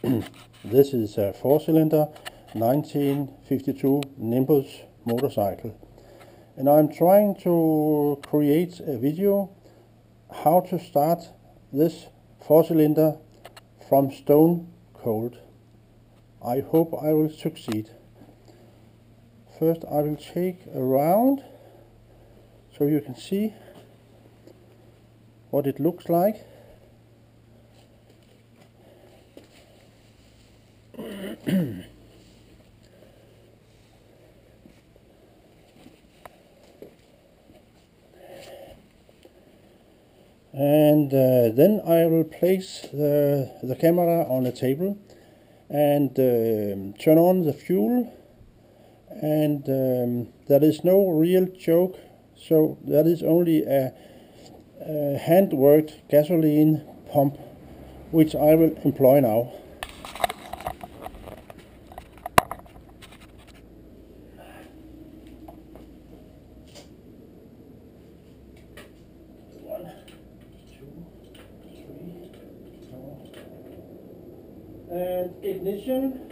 This is a 4-cylinder 1952 Nimbus motorcycle, and I'm trying to create a video how to start this 4-cylinder from stone cold. I hope I will succeed. First I will take a round so you can see what it looks like. And then I will place the camera on a table and turn on the fuel, and there is no real choke, so that is only a hand-worked gasoline pump which I will employ now. And ignition.